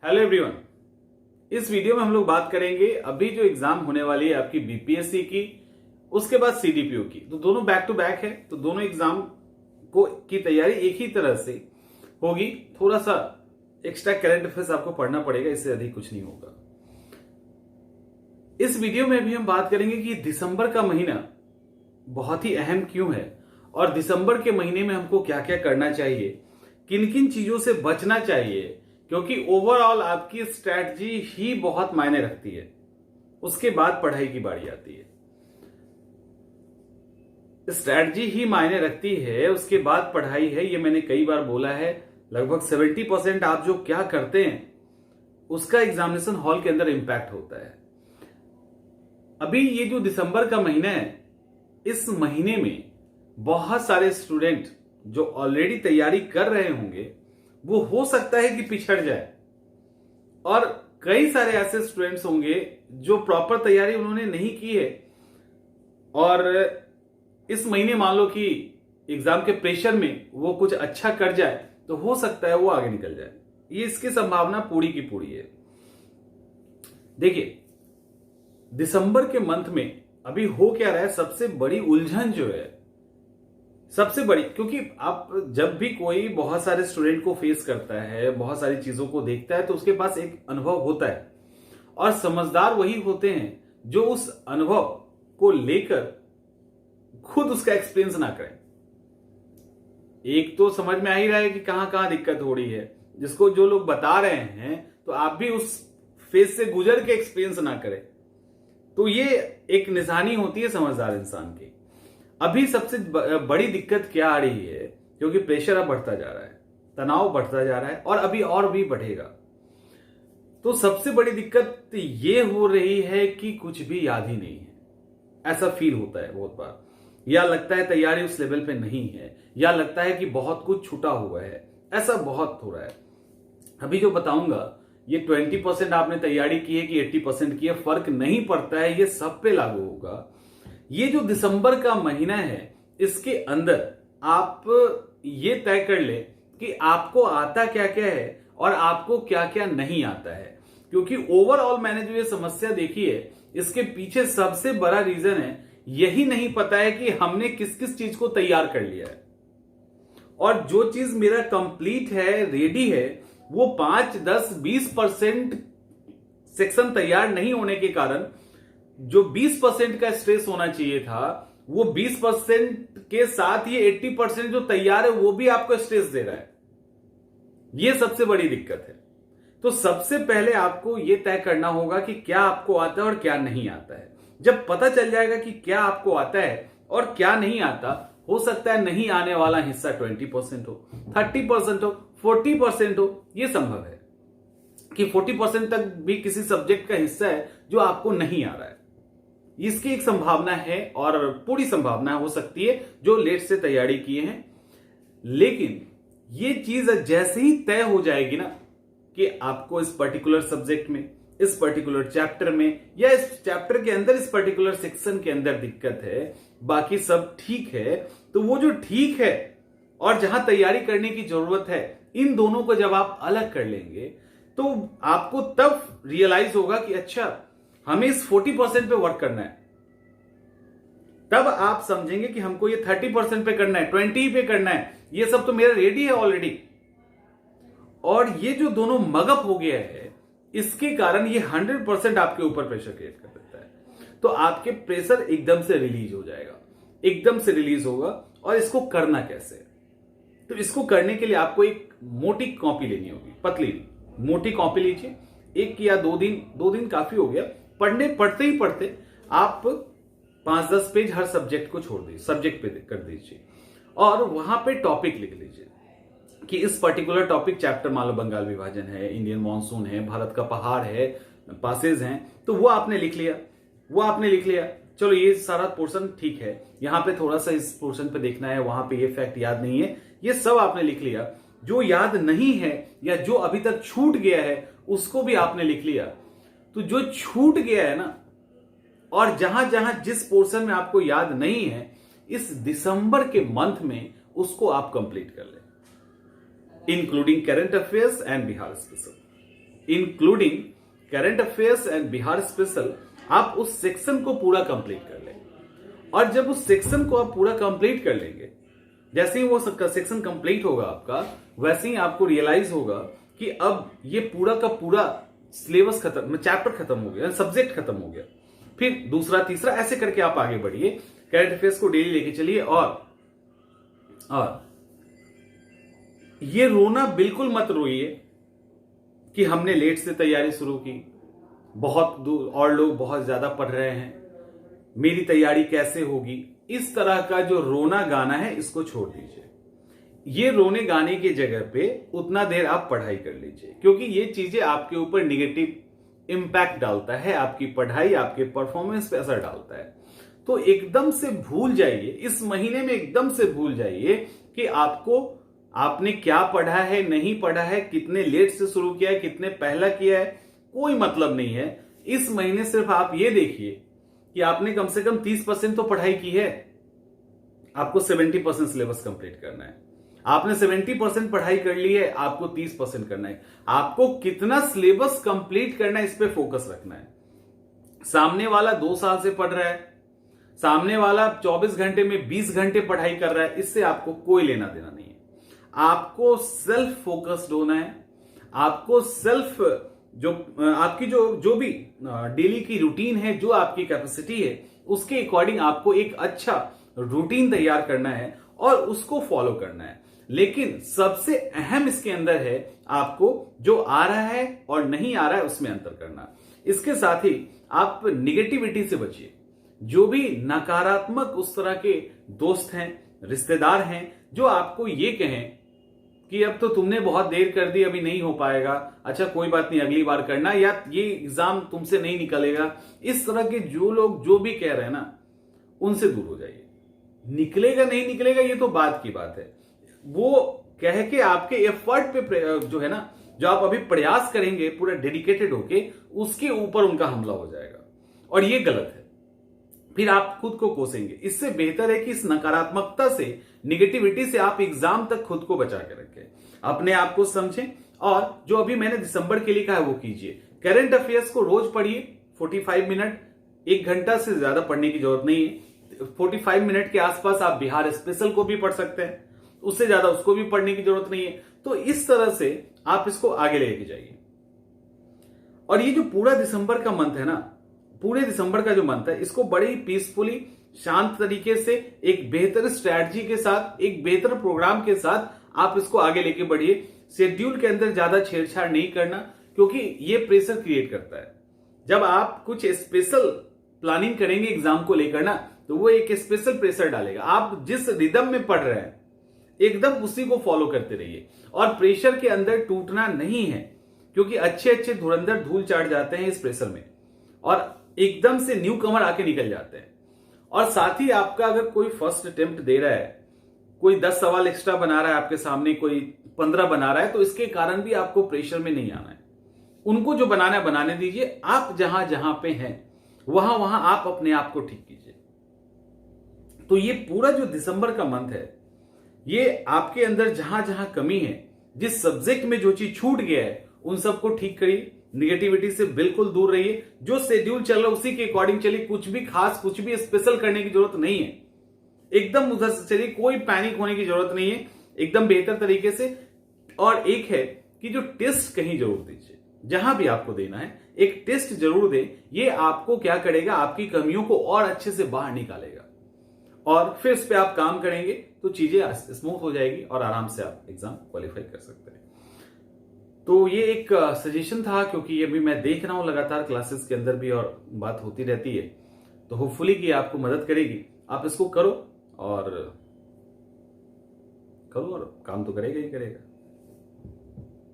Hello everyone. इस video में हम लोग बात करेंगे अभी जो एग्जाम होने वाली है आपकी बीपीएससी की, उसके बाद सीडीपीओ की। तो दोनों बैक टू बैक है, तो दोनों एग्जाम को की तैयारी एक ही तरह से होगी। थोड़ा सा एक्स्ट्रा करंट अफेयर्स आपको पढ़ना पड़ेगा, इससे अधिक कुछ नहीं होगा। इस वीडियो में भी हम बात करेंगे कि दिसंबर का महीना बहुत ही अहम क्यों है और दिसंबर के महीने में हमको क्या क्या करना चाहिए, किन किन चीजों से बचना चाहिए, क्योंकि ओवरऑल आपकी स्ट्रैटेजी ही बहुत मायने रखती है। उसके बाद पढ़ाई की बारी आती है। स्ट्रैटेजी ही मायने रखती है, उसके बाद पढ़ाई है। ये मैंने कई बार बोला है। लगभग 70% आप जो क्या करते हैं उसका एग्जामिनेशन हॉल के अंदर इंपैक्ट होता है। अभी ये जो दिसंबर का महीना है, इस महीने में बहुत सारे स्टूडेंट जो ऑलरेडी तैयारी कर रहे होंगे वो हो सकता है कि पिछड़ जाए, और कई सारे ऐसे स्टूडेंट्स होंगे जो प्रॉपर तैयारी उन्होंने नहीं की है और इस महीने मान लो कि एग्जाम के प्रेशर में वो कुछ अच्छा कर जाए तो हो सकता है वो आगे निकल जाए। ये इसकी संभावना पूरी की पूरी है। देखिए, दिसंबर के मंथ में अभी हो क्या रहा है, सबसे बड़ी उलझन जो है, सबसे बड़ी, क्योंकि आप जब भी कोई बहुत सारे स्टूडेंट को फेस करता है, बहुत सारी चीजों को देखता है, तो उसके पास एक अनुभव होता है और समझदार वही होते हैं जो उस अनुभव को लेकर खुद उसका एक्सपीरियंस ना करें। एक तो समझ में आ ही रहा है कि कहां कहां दिक्कत हो रही है, जिसको जो लोग बता रहे हैं, तो आप भी उस फेज से गुजर के एक्सपीरियंस ना करें। तो ये एक निशानी होती है समझदार इंसान की। अभी सबसे बड़ी दिक्कत क्या आ रही है, क्योंकि प्रेशर अब बढ़ता जा रहा है, तनाव बढ़ता जा रहा है और अभी और भी बढ़ेगा। तो सबसे बड़ी दिक्कत ये हो रही है कि कुछ भी याद ही नहीं है। ऐसा फील होता है बहुत बार, या लगता है तैयारी उस लेवल पे नहीं है, या लगता है कि बहुत कुछ छूटा हुआ है। ऐसा बहुत हो रहा है। अभी जो बताऊंगा ये 20% आपने तैयारी की है कि 80% की है, फर्क नहीं पड़ता है, ये सब पे लागू होगा। ये जो दिसंबर का महीना है, इसके अंदर आप ये तय कर ले कि आपको आता क्या क्या है और आपको क्या क्या नहीं आता है। क्योंकि ओवरऑल मैंने जो ये समस्या देखी है, इसके पीछे सबसे बड़ा रीजन है यही नहीं पता है कि हमने किस किस चीज को तैयार कर लिया है, और जो चीज मेरा कंप्लीट है, रेडी है, वो 5, 10, 20% सेक्शन तैयार नहीं होने के कारण जो 20% का स्ट्रेस होना चाहिए था, वो 20% के साथ ये 80% जो तैयार है वो भी आपको स्ट्रेस दे रहा है। ये सबसे बड़ी दिक्कत है। तो सबसे पहले आपको ये तय करना होगा कि क्या आपको आता है और क्या नहीं आता है। जब पता चल जाएगा कि क्या आपको आता है और क्या नहीं आता, हो सकता है नहीं आने वाला हिस्सा 20% हो, 30% हो, 40% हो। यह संभव है कि 40% तक भी किसी सब्जेक्ट का हिस्सा है जो आपको नहीं आ रहा है। इसकी एक संभावना है और पूरी संभावना हो सकती है जो लेट से तैयारी किए हैं। लेकिन ये चीज जैसे ही तय हो जाएगी ना कि आपको इस पर्टिकुलर सब्जेक्ट में, इस पर्टिकुलर चैप्टर में, या इस चैप्टर के अंदर, इस पर्टिकुलर सेक्शन के अंदर दिक्कत है, बाकी सब ठीक है, तो वो जो ठीक है और जहां तैयारी करने की जरूरत है, इन दोनों को जब आप अलग कर लेंगे तो आपको तब रियलाइज होगा कि अच्छा, हमें इस 40% पे वर्क करना है। तब आप समझेंगे कि हमको ये 30% पे करना है, 20 पे करना है। ये सब तो मेरा रेडी है ऑलरेडी। और ये जो दोनों मगअप हो गया है, इसके कारण ये 100% आपके ऊपर प्रेशर क्रिएट कर देता है। तो आपके प्रेशर एकदम से रिलीज हो जाएगा, एकदम से रिलीज होगा। और इसको करना कैसे? तो इसको करने के लिए आपको एक मोटी कॉपी लेनी होगी, पतली मोटी कॉपी लीजिए। 1 या 2 दिन काफी हो गया। पढ़ते ही पढ़ते आप 5-10 पेज हर सब्जेक्ट को छोड़ दीजिए, सब्जेक्ट पे कर दीजिए, और वहां पे टॉपिक लिख लीजिए कि इस पर्टिकुलर टॉपिक चैप्टर, मान लो बंगाल विभाजन है, इंडियन मॉनसून है, भारत का पहाड़ है, पासेज हैं, तो वो आपने लिख लिया। चलो, ये सारा पोर्शन ठीक है, यहां पे थोड़ा सा इस पोर्शन पे देखना है, वहां पे ये फैक्ट याद नहीं है, ये सब आपने लिख लिया। जो याद नहीं है या जो अभी तक छूट गया है उसको भी आपने लिख लिया। तो जो छूट गया है ना, और जहां जहां जिस पोर्शन में आपको याद नहीं है, इस दिसंबर के मंथ में उसको आप कंप्लीट कर लें, including current affairs and Bihar special. Including current affairs and Bihar special, आप उस सेक्शन को पूरा कंप्लीट कर लें। और जब उस सेक्शन को आप पूरा कंप्लीट कर लेंगे, जैसे ही वो सेक्शन कंप्लीट होगा आपका, वैसे ही आपको रियलाइज होगा कि अब ये पूरा का पूरा सिलेबस खत्म, चैप्टर खत्म हो गया, सब्जेक्ट खत्म हो गया। फिर दूसरा तीसरा ऐसे करके आप आगे बढ़िए, करंट अफेयर्स को डेली लेके चलिए। और ये रोना बिल्कुल मत रोइए कि हमने लेट से तैयारी शुरू की, बहुत दूर और लोग बहुत ज्यादा पढ़ रहे हैं, मेरी तैयारी कैसे होगी। इस तरह का जो रोना गाना है इसको छोड़ दीजिए। ये रोने गाने की जगह पे उतना देर आप पढ़ाई कर लीजिए, क्योंकि ये चीजें आपके ऊपर निगेटिव इंपैक्ट डालता है, आपकी पढ़ाई आपके परफॉर्मेंस पे असर डालता है। तो एकदम से भूल जाइए, इस महीने में एकदम से भूल जाइए कि आपने क्या पढ़ा है, नहीं पढ़ा है, कितने लेट से शुरू किया है, कितने पहला किया है, कोई मतलब नहीं है। इस महीने सिर्फ आप ये देखिए कि आपने कम से कम 30% तो पढ़ाई की है। आपको 70% सिलेबस कंप्लीट करना है। आपने 70% पढ़ाई कर ली है, आपको 30% करना है। आपको कितना सिलेबस कंप्लीट करना है, इस पे फोकस रखना है। सामने वाला 2 साल से पढ़ रहा है, सामने वाला 24 घंटे में 20 घंटे पढ़ाई कर रहा है, इससे आपको कोई लेना देना नहीं है। आपको सेल्फ फोकस्ड होना है। आपको सेल्फ आपकी जो भी डेली की रूटीन है, जो आपकी कैपेसिटी है, उसके अकॉर्डिंग आपको एक अच्छा रूटीन तैयार करना है और उसको फॉलो करना है। लेकिन सबसे अहम इसके अंदर है आपको जो आ रहा है और नहीं आ रहा है उसमें अंतर करना। इसके साथ ही आप निगेटिविटी से बचिए। जो भी नकारात्मक उस तरह के दोस्त हैं, रिश्तेदार हैं, जो आपको ये कहें कि अब तो तुमने बहुत देर कर दी, अभी नहीं हो पाएगा, अच्छा कोई बात नहीं अगली बार करना, या ये एग्जाम तुमसे नहीं निकलेगा, इस तरह के जो लोग जो भी कह रहे हैं ना, उनसे दूर हो जाइए। निकलेगा नहीं निकलेगा ये तो बात की बात है, वो कह के आपके एफर्ट पे जो है ना, जो आप अभी प्रयास करेंगे पूरा डेडिकेटेड होके, उसके ऊपर उनका हमला हो जाएगा और ये गलत है। फिर आप खुद को कोसेंगे। इससे बेहतर है कि इस नकारात्मकता से, निगेटिविटी से आप एग्जाम तक खुद को बचा के रखें, अपने आप को समझें। और जो अभी मैंने दिसंबर के लिए कहा है वो कीजिए। करंट अफेयर्स को रोज पढ़िए 45 मिनट, 1 घंटा से ज्यादा पढ़ने की जरूरत नहीं है। 45 मिनट के आसपास आप बिहार स्पेशल को भी पढ़ सकते हैं, उससे ज्यादा उसको भी पढ़ने की जरूरत नहीं है। तो इस तरह से आप इसको आगे लेके जाइए। और ये जो पूरा दिसंबर का मंथ है ना, पूरे दिसंबर का जो मंथ है, इसको बड़े ही पीसफुली, शांत तरीके से, एक बेहतर स्ट्रैटेजी के साथ, एक बेहतर प्रोग्राम के साथ आप इसको आगे लेके बढ़िए। शेड्यूल के अंदर ज्यादा छेड़छाड़ नहीं करना, क्योंकि ये प्रेशर क्रिएट करता है। जब आप कुछ स्पेशल प्लानिंग करेंगे एग्जाम को लेकर ना, तो वो एक स्पेशल प्रेशर डालेगा। आप जिस रिदम में पढ़ रहे हैं एकदम उसी को फॉलो करते रहिए। और प्रेशर के अंदर टूटना नहीं है, क्योंकि अच्छे अच्छे धुरंधर धूल चाट जाते हैं इस प्रेशर में और एकदम से न्यू कमर आके निकल जाते हैं। और साथ ही आपका अगर कोई फर्स्ट अटेम्प्ट दे रहा है, कोई 10 सवाल एक्स्ट्रा बना रहा है आपके सामने, कोई 15 बना रहा है, तो इसके कारण भी आपको प्रेशर में नहीं आना है। उनको जो बनाना है बनाने दीजिए। आप जहां जहां पे हैं वहां वहां आप अपने आप को ठीक कीजिए। तो ये पूरा जो दिसंबर का मंथ है, ये आपके अंदर जहां जहां कमी है, जिस सब्जेक्ट में जो चीज छूट गया है, उन सबको ठीक करिए। निगेटिविटी से बिल्कुल दूर रहिए। जो शेड्यूल चल रहा है उसी के अकॉर्डिंग चलिए। कुछ भी खास, कुछ भी स्पेशल करने की जरूरत नहीं है। एकदम उधर से चलिए, कोई पैनिक होने की जरूरत नहीं है, एकदम बेहतर तरीके से। और एक है कि जो टेस्ट कहीं जरूर दीजिए, जहां भी आपको देना है एक टेस्ट जरूर दें। ये आपको क्या करेगा, आपकी कमियों को और अच्छे से बाहर निकालेगा और फिर इस पे आप काम करेंगे तो चीजें स्मूथ हो जाएगी और आराम से आप एग्जाम क्वालिफाई कर सकते हैं। तो ये एक सजेशन था, क्योंकि ये भी मैं देख रहा हूं लगातार क्लासेस के अंदर भी और बात होती रहती है, तो होपफुली कि आपको मदद करेगी। आप इसको करो और काम तो करेगा ही करेगा।